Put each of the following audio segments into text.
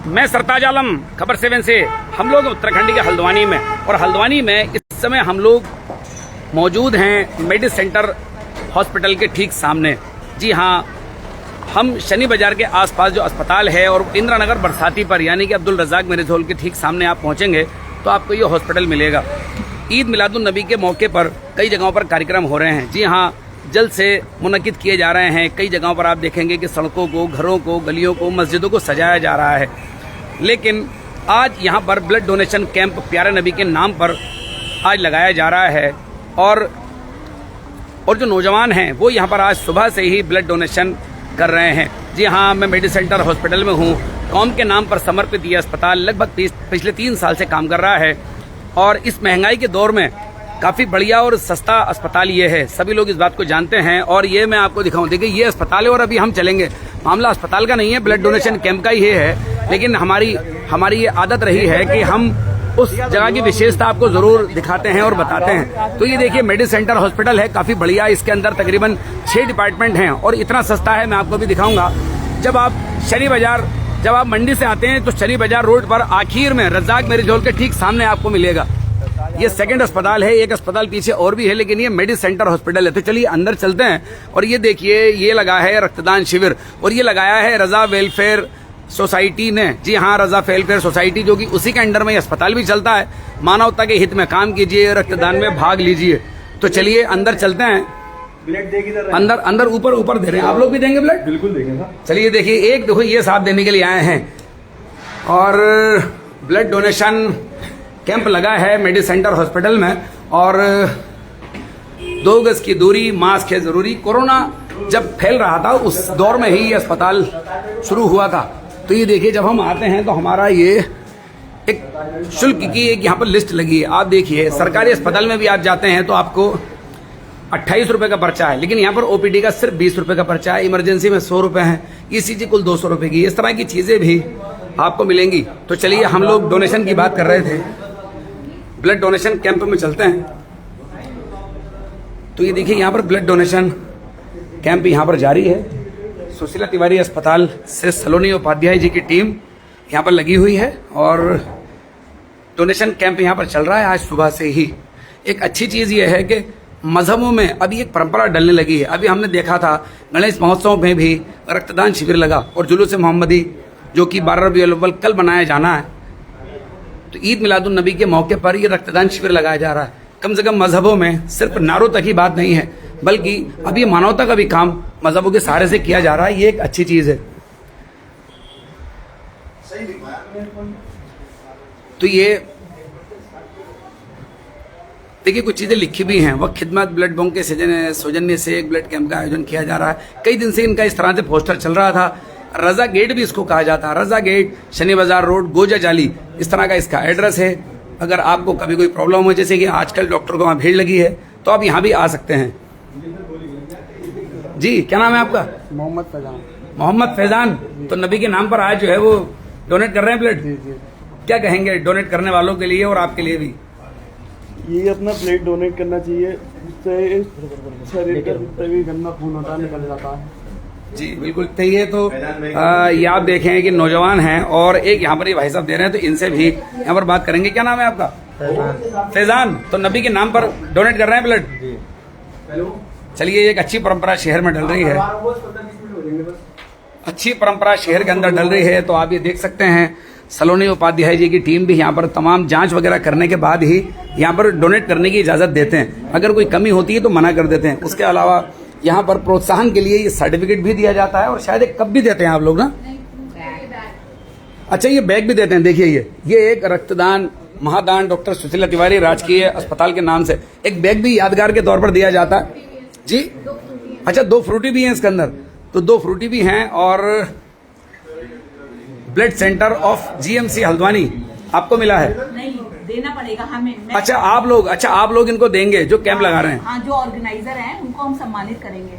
मैं सरताज आलम, खबर 7 से। हम लोग उत्तराखंड के हल्द्वानी में, और हल्द्वानी में इस समय हम लोग मौजूद हैं मेडिस सेंटर हॉस्पिटल के ठीक सामने। जी हाँ, हम शनि बाजार के आसपास जो अस्पताल है और इंदिरा नगर बरसाती पर, यानी कि अब्दुल रज़ाक मैरिज हॉल के ठीक सामने आप पहुंचेंगे तो आपको ये हॉस्पिटल मिलेगा। ईद मिलादुन नबी के मौके पर कई जगहों पर कार्यक्रम हो रहे हैं। जी हाँ, जल्द से मुनक्किद किए जा रहे हैं। कई जगहों पर आप देखेंगे कि सड़कों को, घरों को, गलियों को, मस्जिदों को सजाया जा रहा है। लेकिन आज यहाँ पर ब्लड डोनेशन कैंप प्यारे नबी के नाम पर आज लगाया जा रहा है। और जो नौजवान हैं वो यहाँ पर आज सुबह से ही ब्लड डोनेशन कर रहे हैं। जी हाँ, मैं मेडिस सेंटर हॉस्पिटल में हूँ। कौम के नाम पर समर्पित ये अस्पताल लगभग पिछले 3 साल से काम कर रहा है और इस महंगाई के दौर में काफ़ी बढ़िया और सस्ता अस्पताल ये है। सभी लोग इस बात को जानते हैं और ये मैं आपको दिखाऊं। देखिए, ये अस्पताल है और अभी हम चलेंगे। मामला अस्पताल का नहीं है, ब्लड डोनेशन कैंप का ही है। लेकिन हमारी ये आदत रही है कि हम उस जगह की विशेषता आपको जरूर दिखाते हैं और बताते हैं। तो ये देखिए, मेडिस सेंटर हॉस्पिटल है, काफ़ी बढ़िया। इसके अंदर तकरीबन 6 डिपार्टमेंट हैं और इतना सस्ता है, मैं आपको भी दिखाऊंगा। जब आप मंडी से आते हैं तो शनि बाजार रोड पर आखिर में रज़ाक मैरिज हॉल के ठीक सामने आपको मिलेगा। ये सेकंड अस्पताल है, एक अस्पताल पीछे और भी है, लेकिन ये मेडिस सेंटर हॉस्पिटल है। तो चलिए अंदर चलते हैं। और ये देखिए, ये लगा है रक्तदान शिविर और ये लगाया है रजा वेलफेयर सोसाइटी ने। जी हाँ, रजा वेलफेयर सोसाइटी, जो कि उसी के अंडर में अस्पताल भी चलता है। मानवता के हित में काम कीजिए, रक्तदान में भाग लीजिए। तो चलिए अंदर चलते हैं। ब्लड देगी अंदर ऊपर दे रहे हैं। आप लोग भी देंगे ब्लड? बिल्कुल देंगे। चलिए देखिए, एक देखो ये साथ देने के लिए आए हैं और ब्लड डोनेशन कैंप लगा है मेडिस सेंटर हॉस्पिटल में। और 2 गज की दूरी, मास्क है जरूरी। कोरोना जब फैल रहा था उस दौर में ही ये अस्पताल शुरू हुआ था। तो ये देखिए, जब हम आते हैं तो हमारा ये एक शुल्क की एक यहाँ पर लिस्ट लगी है। आप देखिए, सरकारी अस्पताल में भी आप जाते हैं तो आपको 28 रुपए का पर्चा है, लेकिन यहाँ पर ओपीडी का सिर्फ 20 रुपए का पर्चा है। इमरजेंसी में 100 रुपए है, ईसीजी कुल 200 रुपए की। इस तरह की चीजें भी आपको मिलेंगी। तो चलिए, हम लोग डोनेशन की बात कर रहे थे, ब्लड डोनेशन कैंप में चलते हैं। तो ये देखिए, यहाँ पर ब्लड डोनेशन कैंप यहाँ पर जारी है। सुशीला तिवारी अस्पताल से सलोनी उपाध्याय जी की टीम यहाँ पर लगी हुई है और डोनेशन कैंप यहाँ पर चल रहा है आज सुबह से ही। एक अच्छी चीज ये है कि मजहबों में अभी एक परंपरा डलने लगी है। अभी हमने देखा था गणेश महोत्सव में भी रक्तदान शिविर लगा और जुलूस मोहम्मदी, जो कि 12 रबीउल अव्वल कल बनाया जाना है। तो ईद मिलादुन नबी के मौके पर ये रक्तदान शिविर लगाया जा रहा है। कम से कम मजहबों में सिर्फ नारों तक ही बात नहीं है, बल्कि अभी मानवता का भी काम मजहबों के सहारे से किया जा रहा है। ये एक अच्छी चीज है। तो ये देखिए, कुछ चीजें लिखी भी हैं। वह खिदमत ब्लड बैंक के सौजन्य से एक ब्लड कैंप का आयोजन किया जा रहा है। कई दिन से इनका इस तरह से पोस्टर चल रहा था। रजा गेट भी इसको कहा जाता है। रजा गेट, शनि बाजार रोड, गोजा जाली, इस तरह का इसका एड्रेस है। अगर आपको कभी कोई प्रॉब्लम हो, जैसे कि आजकल डॉक्टर को वहाँ भीड़ लगी है, तो आप यहाँ भी आ सकते हैं। जी, क्या नाम है आपका? मोहम्मद फैजान। मोहम्मद फैजान, तो नबी के नाम पर आज जो है वो डोनेट कर रहे हैं ब्लड। जी जी। क्या कहेंगे डोनेट करने वालों के लिए और आपके लिए भी? ये अपना ब्लड डोनेट करना चाहिए, इससे शरीर का जितना भी गंदा खून होता है निकल जाता है। जी बिल्कुल सही है। तो ये आप देखें कि नौजवान हैं और एक यहाँ पर ये भाई साहब दे रहे हैं, तो इनसे भी यहाँ पर बात करेंगे। क्या नाम है आपका? फैजान। तो नबी के नाम पर डोनेट कर रहे हैं ब्लड। चलिए, एक अच्छी परंपरा शहर में डल रही है। अच्छी परंपरा शहर के अंदर डल रही है। तो आप ये देख सकते हैं, सलोनी उपाध्याय जी की टीम भी यहाँ पर तमाम जांच वगैरह करने के बाद ही यहाँ पर डोनेट करने की इजाजत देते हैं। अगर कोई कमी होती है तो मना कर देते हैं। उसके अलावा यहाँ पर प्रोत्साहन के लिए ये सर्टिफिकेट भी दिया जाता है और शायद एक कप भी देते हैं आप लोग ना। अच्छा, ये बैग भी देते हैं। देखिए, ये एक रक्तदान महादान डॉक्टर सुशीला तिवारी राजकीय अस्पताल के नाम से एक बैग भी यादगार के तौर पर दिया जाता है। जी अच्छा, 2 फ्रूटी भी हैं इसके अंदर। तो 2 फ्रूटी भी हैं। और blood centre of GMC Haldwani आपको मिला है? नहीं, देना पड़ेगा हमें। अच्छा, आप लोग इनको देंगे जो कैंप लगा रहे हैं? हाँ, जो ऑर्गेनाइजर हैं उनको हम सम्मानित करेंगे।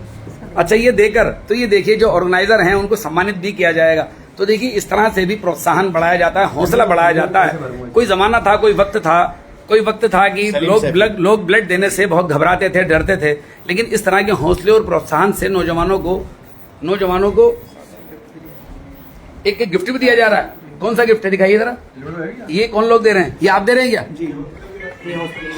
अच्छा, ये देकर, तो ये देखिए, जो ऑर्गेनाइजर हैं उनको सम्मानित भी किया जाएगा। तो देखिए, इस तरह से भी प्रोत्साहन बढ़ाया जाता है, हौसला बढ़ाया जाता है। कोई जमाना था, कोई वक्त था कि लोग ब्लड देने से बहुत घबराते थे, डरते थे। लेकिन इस तरह के हौसले और प्रोत्साहन से नौजवानों को एक गिफ्ट भी दिया जा रहा है। कौन सा गिफ्ट है दिखाइए जरा। ये कौन लोग दे रहे हैं, ये आप दे रहे हैं क्या? जी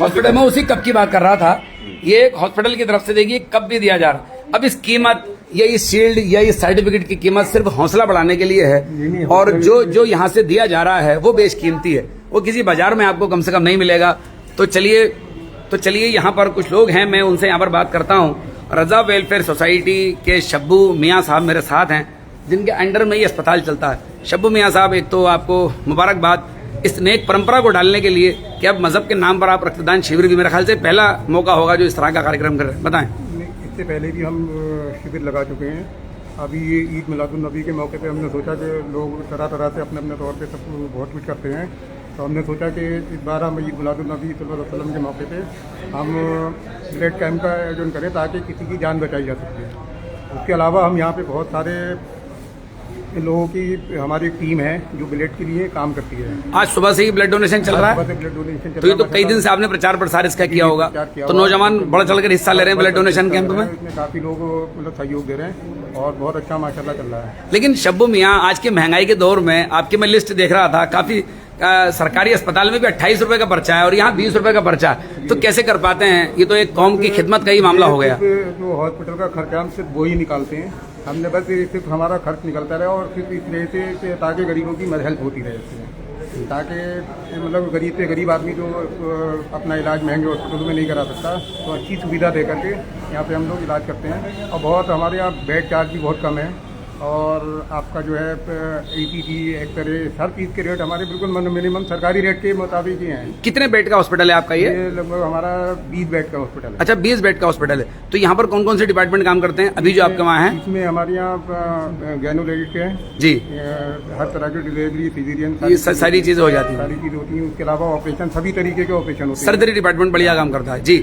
हॉस्पिटल में उसी कप की बात कर रहा था। ये एक हॉस्पिटल की तरफ से देखिए कप भी दिया जा रहा है। अब इस कीमत या इस शील्ड या इस सर्टिफिकेट की कीमत सिर्फ हौसला बढ़ाने के लिए है, और जो यहाँ से दिया जा रहा है वो बेशकीमती है, वो किसी बाजार में आपको कम से कम नहीं मिलेगा। तो चलिए यहाँ पर कुछ लोग हैं, मैं उनसे यहाँ पर बात करता हूँ। रजा वेलफेयर सोसाइटी के शब्बू मियाँ साहब मेरे साथ हैं, जिनके अंडर में ये अस्पताल चलता है। शब्बू मियाँ साहब, एक तो आपको मुबारकबाद इस नेक परंपरा को डालने के लिए कि अब मजहब के नाम पर आप रक्तदान शिविर भी, मेरे ख्याल से पहला मौका होगा जो इस तरह का कार्यक्रम कर रहे हैं, बताएं। इससे पहले भी हम शिविर लगा चुके हैं। अभी ये ईद मिलादुन्नबी के मौके पे हमने सोचा कि लोग तरह तरह से अपने अपने तौर पे सब बहुत कुछ करते हैं, तो हमने सोचा कि इस बार हम ईद मिलादुन्नबी सल्लल्लाहु अलैहि वसल्लम के मौके पे हम ब्लड कैंप का आयोजन करें ताकि किसी की जान बचाई जा सके। उसके अलावा हम यहाँ पे बहुत सारे लोगों की हमारी एक टीम है जो ब्लड के लिए काम करती है। आज सुबह से ही ब्लड डोनेशन चल रहा है, ब्लड डोनेशन चल तो ये तो रहा है। कई दिन से आपने प्रचार प्रसार इसका किया होगा, तो नौजवान बढ़ चढ़कर हिस्सा ले रहे हैं ब्लड डोनेशन कैंप में। इसमें काफी लोग मतलब सहयोग दे रहे हैं और बहुत अच्छा माशाल्लाह चल रहा है। लेकिन शब्बू मियाँ, आज के महंगाई के दौर में आपकी मैं लिस्ट देख रहा था, काफी सरकारी अस्पताल में भी 28 रुपए का पर्चा है और यहाँ 20 रुपए का पर्चा है, तो कैसे कर पाते हैं? ये तो एक कौम की खिदमत का ही मामला हो गया। जो हॉस्पिटल का खर्चा हम सिर्फ वो ही निकालते हैं, हमने बस सिर्फ हमारा खर्च निकलता रहे और सिर्फ इस तरह से ताकि गरीबों की हेल्प होती रहे इससे, ताकि मतलब गरीब से गरीब आदमी जो अपना इलाज महंगे हॉस्पिटलों में नहीं करा सकता, तो अच्छी सुविधा दे करके यहाँ पे हम लोग इलाज करते हैं। और बहुत हमारे यहाँ बेड चार्ज भी बहुत कम है और आपका जो है ECG, एक्सरे, हर चीज़ के रेट हमारे बिल्कुल मिनिमम सरकारी रेट के मुताबिक ही हैं। कितने बेड का हॉस्पिटल है आपका ये? लगभग हमारा 20 बेड का हॉस्पिटल है। अच्छा, 20 बेड का हॉस्पिटल है। तो यहाँ पर कौन कौन से डिपार्टमेंट काम करते हैं अभी जो आपके वहाँ हैं? इसमें हमारे यहाँ गैनोलॉजिस्ट है जी, हर तरह की डिलीवरी, फिजिशियन, ये सारी चीजें हो जाती हैं। सारी चीज़ होती हैं। उसके अलावा ऑपरेशन, सभी तरीके के ऑपरेशन होते हैं। सर्जरी डिपार्टमेंट बढ़िया काम करता है जी।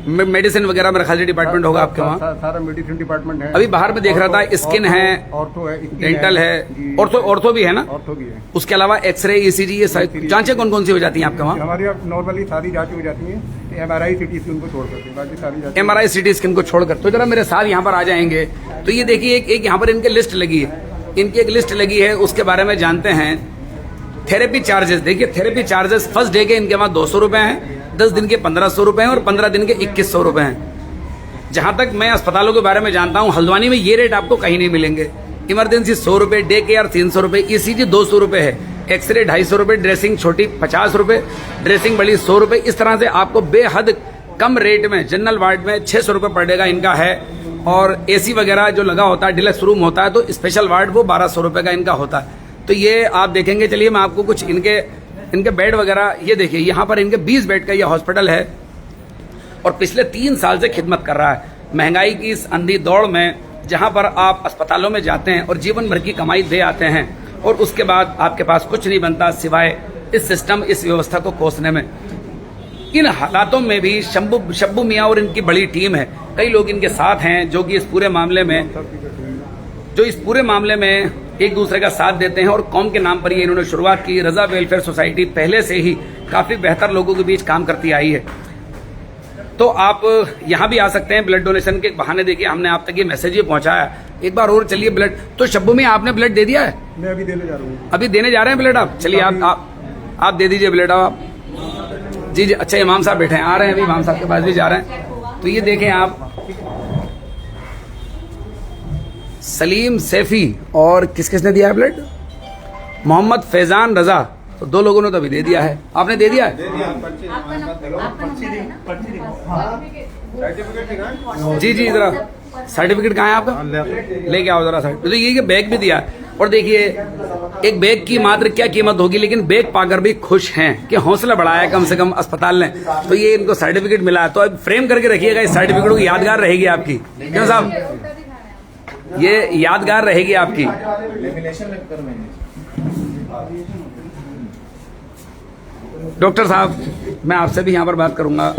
मेडिसिन वगैरह मेरा ख्याल डिपार्टमेंट होगा आपके वहाँ। सारा मेडिसिन डिपार्टमेंट है। अभी बाहर में देख रहा था, स्किन है, ऑर्थो है, डेंटल है, ऑर्थो भी है ना? ऑर्थो भी है। उसके अलावा एक्सरे, ECG, ये सारी जांचें कौन कौन सी हो जाती हैं आपके वहाँ? हमारे यहाँ नॉर्मली सारी जांचें हो जाती हैं, MRI, CT स्कैन को छोड़ करके बाकी सारी जांचें। MRI, CT स्कैन को छोड़कर। तो जरा मेरे साथ यहाँ पर आ जाएंगे, तो ये देखिए एक यहाँ पर इनकी लिस्ट लगी है, इनकी एक लिस्ट लगी है, उसके बारे में जानते हैं। थेरेपी चार्जेस देखिए, थेरेपी चार्जेस फर्स्ट डे के इनके वहाँ 200 रुपए हैं, 10 दिन के 1500 रुपए हैं और 15 दिन के 2100 रुपए हैं। जहां तक मैं अस्पतालों के बारे में जानता हूं, हल्द्वानी में ये रेट आपको कहीं नहीं मिलेंगे। इमरजेंसी 100 रुपए, डे केयर 300 रुपए, ECG 200 रुपए है, एक्सरे 250 रुपए, ड्रेसिंग छोटी 50 रुपए, ड्रेसिंग बड़ी 100 रुपए। इस तरह से आपको बेहद कम रेट में जनरल वार्ड में 600 रुपए पर डे का इनका है। और AC वगैरह जो लगा होता है, डिलक्स रूम होता है, तो स्पेशल वार्ड वो 1200 रुपए का इनका होता है। तो ये आप देखेंगे। चलिए मैं आपको कुछ इनके बेड वगैरह, ये देखिए यहाँ पर इनके 20 बेड का ये हॉस्पिटल है और पिछले 3 साल से खिदमत कर रहा है। महंगाई की इस अंधी दौड़ में जहां पर आप अस्पतालों में जाते हैं और जीवन भर की कमाई दे आते हैं और उसके बाद आपके पास कुछ नहीं बनता सिवाय इस सिस्टम, इस व्यवस्था को कोसने में। इन हालातों में भी शब्बू मियाँ और इनकी बड़ी टीम है, कई लोग इनके साथ हैं जो कि इस पूरे मामले में एक दूसरे का साथ देते हैं और कौम के नाम पर ही इन्होंने शुरुआत की। रजा वेलफेयर सोसाइटी पहले से ही काफी बेहतर लोगों के बीच काम करती आई है। तो आप यहाँ भी आ सकते हैं ब्लड डोनेशन के बहाने। देखिए हमने आप तक ये मैसेज ही पहुंचाया। एक बार और चलिए ब्लड। तो शब्बू में आपने ब्लड दे दिया है? मैं अभी देने जा रहा हूँ। अभी देने जा रहे हैं ब्लड आप? चलिए आप दे दीजिए ब्लड आप। जी। अच्छा, इमाम साहब बैठे हैं, आ रहे हैं अभी, इमाम साहब के पास भी जा रहे हैं। तो ये देखें आप, सलीम सैफी और किसने दिया है ब्लड? मोहम्मद फैजान रजा। तो 2 लोगों ने तो अभी दे दिया है। आपने दे दिया है? जी, जरा सर्टिफिकेट कहाँ है आपका? लेके आओ जरा सर्टिफिकेट। तो ये बैग भी दिया। और देखिए एक बैग की मात्र क्या कीमत होगी, लेकिन बैग पाकर भी खुश हैं कि हौसला बढ़ाया कम से कम अस्पताल ने। तो ये इनको सर्टिफिकेट मिला है, तो अब फ्रेम करके रखिएगा इस सर्टिफिकेट को, यादगार रहेगी आपकी। क्यों साहब, ये यादगार रहेगी आपकी। डॉक्टर साहब, मैं आपसे भी यहाँ पर बात करूंगा।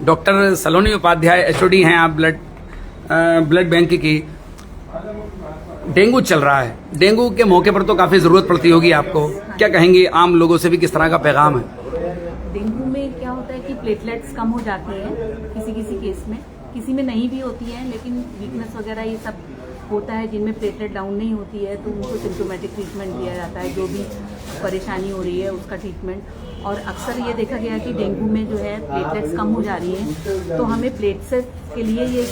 डॉक्टर सलोनी उपाध्याय HOD हैं आप ब्लड बैंक की। डेंगू चल रहा है, डेंगू के मौके पर तो काफी जरूरत पड़ती होगी आपको, क्या कहेंगी? आम लोगों से भी किस तरह का पैगाम है? डेंगू में क्या होता है कि प्लेटलेट्स कम हो जाती है किसी केस में, किसी में नहीं भी होती है, लेकिन वीकनेस वगैरह ये सब होता है जिनमें प्लेटलेट डाउन नहीं होती है तो उनको सिम्टोमेटिक ट्रीटमेंट दिया जाता है, जो भी परेशानी हो रही है उसका ट्रीटमेंट। और अक्सर ये देखा गया कि डेंगू में जो है प्लेटलेट्स कम हो जा रही हैं, तो हमें प्लेटलेट्स के लिए ये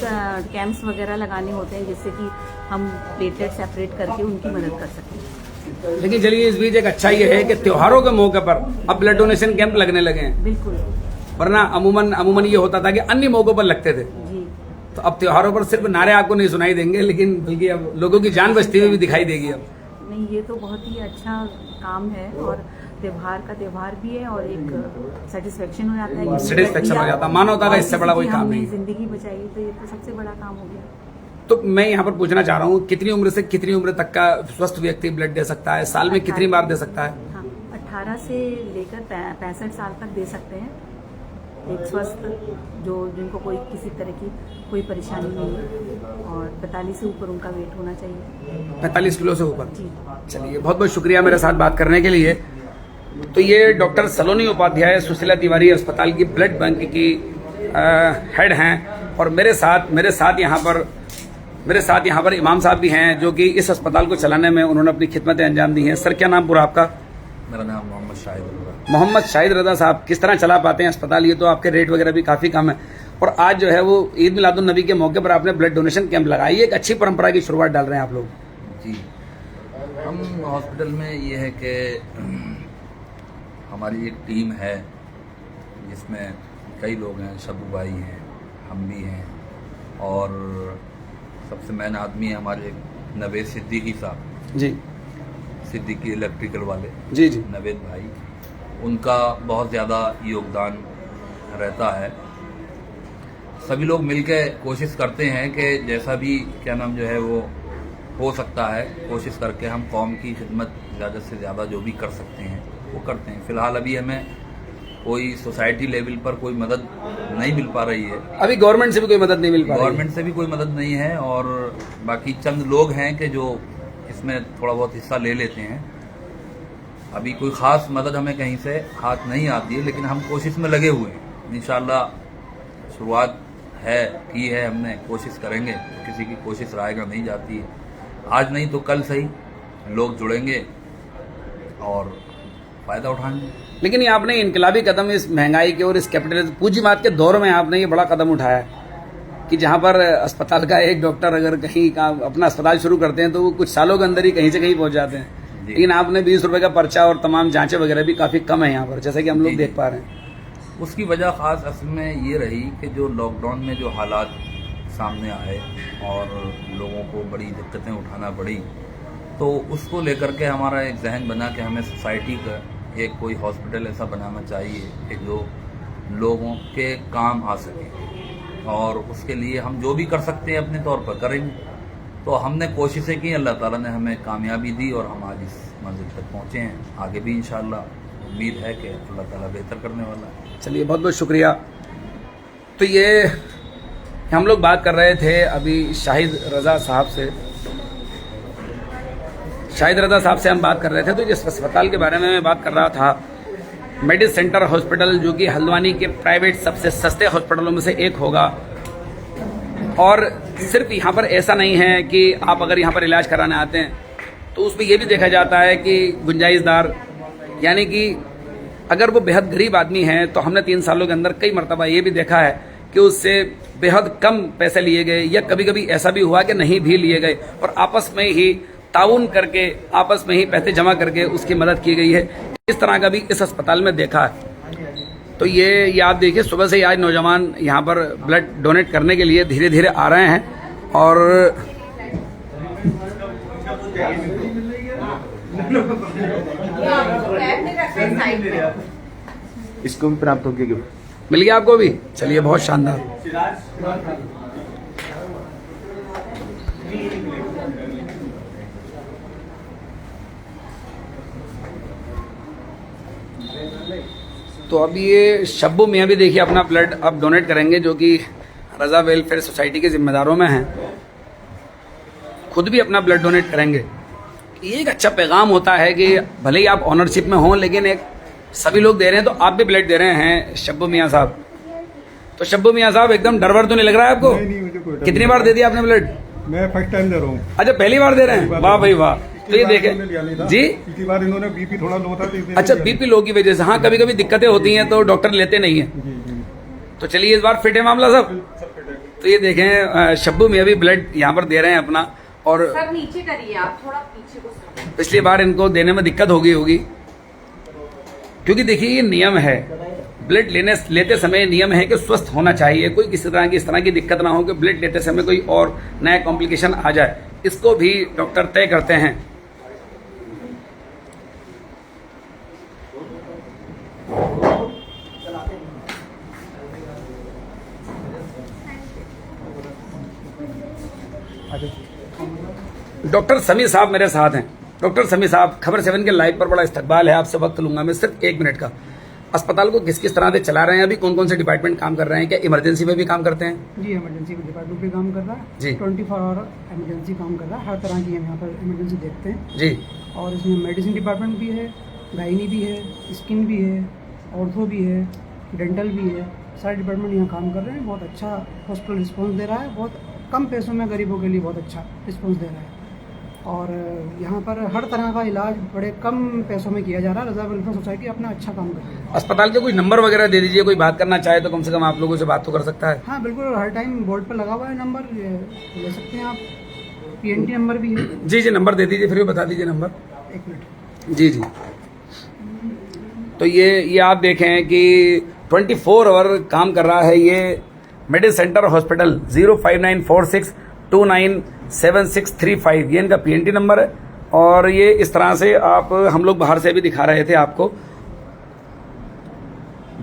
कैंप्स वगैरह लगाने होते हैं जिससे कि हम प्लेटलेट सेपरेट करके उनकी मदद कर सकें। लेकिन चलिए इस बीच एक अच्छा ये है कि त्योहारों के मौके पर अब ब्लड डोनेशन कैंप लगने लगे हैं, बिल्कुल, वरना अमूमन ये होता था कि अन्य मौकों पर लगते थे। जी। तो अब त्योहारों पर सिर्फ नारे आपको नहीं सुनाई देंगे, लेकिन बल्कि अब लोगों की जान बचती हुई भी दिखाई देगी। अब नहीं, ये तो बहुत ही अच्छा काम है और त्योहार का त्योहार भी है और एक सेटिस्फेक्शन हो जाता है, सेटिस्फेक्शन हो जाता है, मानवता का इससे बड़ा कोई काम नहीं है। जिंदगी बचाई तो ये तो सबसे बड़ा काम हो गया। तो मैं यहाँ पर पूछना चाह रहा हूँ, कितनी उम्र से कितनी उम्र तक का स्वस्थ व्यक्ति ब्लड दे सकता है, साल में कितनी बार दे सकता है? हाँ, 18 से लेकर 65 साल तक दे सकते हैं एक स्वस्थ, जो जिनको कोई किसी तरह की कोई परेशानी नहीं है, और 45 से ऊपर उनका वेट होना चाहिए, 45 किलो से ऊपर। जी। चलिए, बहुत बहुत शुक्रिया मेरे साथ बात करने के लिए। तो ये डॉक्टर सलोनी उपाध्याय सुशीला तिवारी अस्पताल की ब्लड बैंक की हेड हैं, और मेरे साथ यहाँ पर इमाम साहब भी हैं, जो कि इस अस्पताल को चलाने में उन्होंने अपनी खिदमतें अंजाम दी हैं। सर, क्या नाम पूरा आपका? मेरा नाम मोहम्मद शाहिद रज़ा। मोहम्मद शाहिद रज़ा साहब, किस तरह चला पाते हैं अस्पताल? ये तो आपके रेट वगैरह भी काफी कम है, और आज जो है वो ईद मिलादुन नबी के मौके पर आपने ब्लड डोनेशन कैंप लगाई, एक अच्छी परंपरा की शुरुआत डाल रहे हैं आप लोग। जी, हम हॉस्पिटल में ये है कि हमारी एक टीम है जिसमें कई लोग हैं, शबू भाई हैं, हम भी हैं, और सबसे मेन आदमी है हमारे नवेद सिद्दीकी साहब जी, सिद्दीकी इलेक्ट्रिकल वाले, जी जी, नवेद भाई, उनका बहुत ज़्यादा योगदान रहता है। सभी लोग मिलकर कोशिश करते हैं कि जैसा भी क्या नाम जो है वो हो सकता है, कोशिश करके हम कौम की खिदमत ज़्यादा से ज़्यादा जो भी कर सकते हैं वो करते हैं। फिलहाल अभी हमें कोई सोसाइटी लेवल पर कोई मदद नहीं मिल पा रही है, अभी गवर्नमेंट से भी कोई मदद नहीं मिल पा रही है। गवर्नमेंट से भी कोई मदद नहीं है, और बाकी चंद लोग हैं कि जो इसमें थोड़ा बहुत हिस्सा ले लेते हैं। अभी कोई ख़ास मदद हमें कहीं से हाथ नहीं आती है, लेकिन हम कोशिश में लगे हुए हैं। इंशाल्लाह शुरुआत की है हमने, कोशिश करेंगे, किसी की कोशिश रायगा नहीं जाती है। आज नहीं तो कल सही लोग जुड़ेंगे और फ़ायदा उठाएंगे। लेकिन ये आपने इनकलाबी कदम इस महंगाई के और इस कैपिटलिज्म पूंजीवाद के दौर में आपने ये बड़ा कदम उठाया है कि जहां पर अस्पताल का एक डॉक्टर अगर कहीं का अपना अस्पताल शुरू करते हैं तो वो कुछ सालों के अंदर ही कहीं से कहीं पहुंच जाते हैं। लेकिन आपने 20 रुपए का पर्चा और तमाम जांचें वगैरह भी काफी कम है यहाँ पर, जैसे कि हम लोग देख पा रहे हैं। उसकी वजह ख़ास असल में ये रही कि जो लॉकडाउन में जो हालात सामने आए और लोगों को बड़ी दिक्कतें उठाना पड़ी, तो उसको लेकर के हमारा एक जहन बना कि हमें सोसाइटी का एक कोई हॉस्पिटल ऐसा बनाना चाहिए कि जो लोगों के काम आ सके, और उसके लिए हम जो भी कर सकते हैं अपने तौर पर करेंगे। तो हमने कोशिशें की, अल्लाह ताला ने हमें कामयाबी दी और हम आज इस मंजिल तक पहुँचे हैं। आगे भी इंशाअल्लाह उम्मीद है कि अल्लाह ताला बेहतर करने वाला है। चलिए, बहुत बहुत शुक्रिया। तो ये हम लोग बात कर रहे थे अभी शाहिद रज़ा साहब से, हम बात कर रहे थे। तो जिस अस्पताल के बारे में मैं बात कर रहा था, मेडिस सेंटर हॉस्पिटल, जो कि हल्द्वानी के प्राइवेट सबसे सस्ते हॉस्पिटलों में से एक होगा। और सिर्फ यहाँ पर ऐसा नहीं है कि आप अगर यहाँ पर इलाज कराने आते हैं तो उसमें यह भी देखा जाता है कि गुंजाइशदार, यानी कि अगर वो बेहद गरीब आदमी है तो हमने 3 सालों के अंदर कई मरतबा ये भी देखा है कि उससे बेहद कम पैसे लिए गए, या कभी कभी ऐसा भी हुआ कि नहीं भी लिए गए, और आपस में ही ताउन करके, आपस में ही पैसे जमा करके उसकी मदद की गई है। इस तरह का भी इस अस्पताल में देखा है। तो ये आप देखिए, सुबह से ही आज नौजवान यहाँ पर ब्लड डोनेट करने के लिए धीरे धीरे आ रहे हैं, और इसको भी प्राप्त हो गया गिफ्ट मिल गया आपको भी। चलिए, बहुत शानदार। तो अब ये शब्बू मियाँ भी देखिए अपना ब्लड अब डोनेट करेंगे, जो कि रज़ा वेलफेयर सोसाइटी के जिम्मेदारों में हैं। खुद भी अपना ब्लड डोनेट करेंगे। ये एक अच्छा पैगाम होता है कि भले ही आप ऑनरशिप में हों, लेकिन एक सभी लोग दे रहे हैं तो आप भी ब्लड दे रहे हैं। शब्बू मियाँ साहब, तो शब्बू मियाँ साहब एकदम डर वर तो नहीं लग रहा है आपको? नहीं, मुझे कोई डर कितनी बार दे दिया आपने ब्लड? मैं फर्स्ट टाइम दे रहा हूँ। अच्छा, पहली बार दे रहे हैं? वाह भाई वाह। तो ये देखें जी, पिछली बार इन्होंने बीपी थोड़ा लो था तो अच्छा बीपी लो की वजह से, हाँ कभी कभी दिक्कतें होती हैं तो डॉक्टर लेते नहीं है। जी जी तो चलिए इस बार फिट है मामला सब। तो ये देखें शब्बू मियां भी ब्लड यहाँ पर दे रहे हैं अपना, और सर नीचे करिए आप, थोड़ा पीछे को। पिछली बार इनको देने में दिक्कत हो गई होगी, क्योंकि देखिए ये नियम है, ब्लड लेते समय नियम है कि स्वस्थ होना चाहिए, कोई किसी तरह की इस तरह की दिक्कत ना हो कि ब्लड लेते समय कोई और नया कॉम्प्लिकेशन आ जाए, इसको भी डॉक्टर तय करते हैं। डॉक्टर समी साहब मेरे साथ हैं। डॉक्टर समी साहब, खबर 7 के लाइव पर बड़ा इस्तकबाल है, आपसे वक्त लूंगा मैं सिर्फ 1 मिनट का। अस्पताल को किस किस तरह से चला रहे हैं, अभी कौन कौन से डिपार्टमेंट काम कर रहे हैं, क्या इमरजेंसी में भी काम करते हैं? जी, इमरजेंसी डिपार्टमेंट भी काम कर रहा है जी। 24 आवर इमरजेंसी काम कर रहा है, हर तरह की हम यहाँ पर इमरजेंसी देखते हैं जी। और इसमें मेडिसिन डिपार्टमेंट भी है, गायनी भी है, स्किन भी है, ऑर्थो भी है, डेंटल भी है, सारे डिपार्टमेंट यहाँ काम कर रहे हैं। बहुत अच्छा हॉस्पिटल रिस्पॉन्स दे रहा है, बहुत कम पैसों में गरीबों के लिए बहुत अच्छा रिस्पॉन्स दे रहा है और यहाँ पर हर तरह का इलाज बड़े कम पैसों में किया जा रहा है। रजा वेलफेयर सोसाइटी अपना अच्छा काम कर रही है। अस्पताल के कोई नंबर वगैरह दे दीजिए, कोई बात करना चाहे तो कम से कम आप लोगों से बात तो कर सकता है। हाँ बिल्कुल, हर टाइम बोर्ड पर लगा हुआ है नंबर, ले सकते हैं आप। PNT नंबर भी है। जी जी, नंबर दे दीजिए, फिर भी बता दीजिए नंबर। 1 मिनट। जी जी। तो ये आप देखें कि 24 आवर काम कर रहा है ये मेडिकल सेंटर हॉस्पिटल। 05946297635 ये इनका PNT नंबर है। और ये इस तरह से आप, हम लोग बाहर से भी दिखा रहे थे आपको,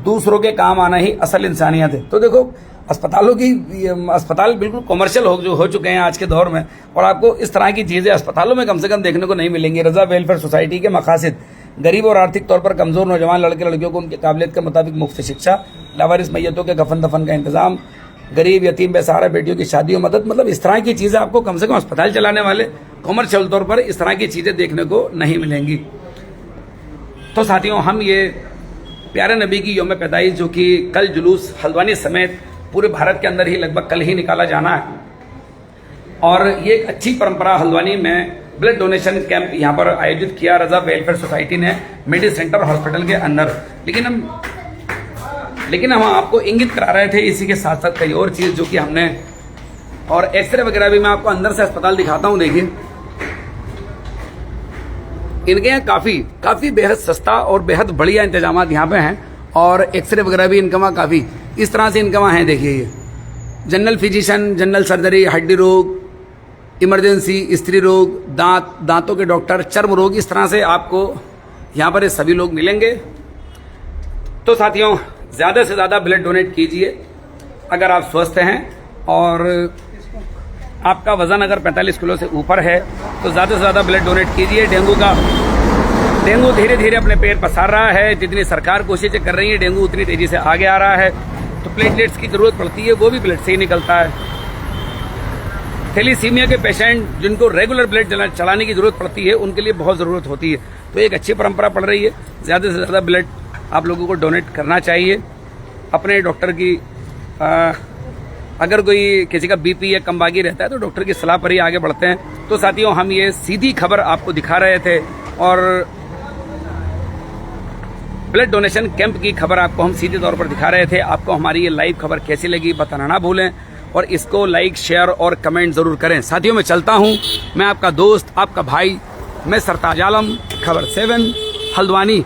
दूसरों के काम आना ही असल इंसानियत है। तो देखो अस्पताल बिल्कुल कॉमर्शियल हो चुके हैं आज के दौर में, और आपको इस तरह की चीजें अस्पतालों में कम से कम देखने को नहीं मिलेंगी। रजा वेलफेयर सोसाइटी के मकासद गरीब और आर्थिक तौर पर कमजोर नौजवान लड़के लड़कियों को उनके काबिलियत के मुताबिक मुफ्त शिक्षा, लावारिस मैयतों के कफन दफन का इंतजाम, गरीब यतीम बेसहारा बेटियों की शादी और मदद, मतलब इस तरह की चीजें आपको कम से कम अस्पताल चलाने वाले कॉमर्शियल तौर पर इस तरह की चीजें देखने को नहीं मिलेंगी। तो साथियों, हम ये प्यारे नबी की यौम पैदाइश, जो कि कल जुलूस हल्द्वानी समेत पूरे भारत के अंदर ही लगभग कल ही निकाला जाना है, और ये एक अच्छी परंपरा हल्द्वानी में ब्लड डोनेशन कैंप यहाँ पर आयोजित किया रजा वेलफेयर सोसाइटी ने मेडिकल सेंटर हॉस्पिटल के अंदर। लेकिन हम आपको इंगित करा रहे थे इसी के साथ साथ कई और चीज जो कि हमने, और एक्सरे वगैरह भी मैं आपको अंदर से अस्पताल दिखाता हूँ। देखिए इनके यहाँ काफी बेहद सस्ता और बेहद बढ़िया इंतजाम यहाँ पे हैं, और एक्सरे वगैरह भी इनके वहाँ काफी इस तरह से इनके वहाँ है। देखिए ये जनरल फिजिशियन, जनरल सर्जरी, हड्डी रोग, इमरजेंसी, स्त्री रोग, दांतों के डॉक्टर, चर्म रोग, इस तरह से आपको यहाँ पर सभी लोग मिलेंगे। तो साथियों, ज्यादा से ज्यादा ब्लड डोनेट कीजिए अगर आप स्वस्थ हैं, और आपका वजन अगर 45 किलो से ऊपर है तो ज्यादा से ज्यादा ब्लड डोनेट कीजिए। डेंगू धीरे धीरे अपने पैर पसार रहा है, जितनी सरकार कोशिशें कर रही है डेंगू उतनी तेजी से आगे आ रहा है। तो प्लेटलेट्स की जरूरत पड़ती है, वो भी ब्लड से ही निकलता है। थैलीसीमिया के पेशेंट जिनको रेगुलर ब्लड चलाने की जरूरत पड़ती है, उनके लिए बहुत जरूरत होती है। तो एक अच्छी परंपरा पड़ रही है, ज्यादा से ज्यादा ब्लड आप लोगों को डोनेट करना चाहिए। अपने डॉक्टर की अगर कोई किसी का बीपी या कमबागी रहता है तो डॉक्टर की सलाह पर ही आगे बढ़ते हैं। तो साथियों, हम ये सीधी खबर आपको दिखा रहे थे, और ब्लड डोनेशन कैंप की खबर आपको हम सीधे तौर पर दिखा रहे थे। आपको हमारी ये लाइव खबर कैसी लगी बताना ना भूलें, और इसको लाइक, शेयर और कमेंट जरूर करें। साथियों, मैं चलता हूं, मैं आपका दोस्त, आपका भाई, मैं सरताज आलम, खबर 7 हल्द्वानी।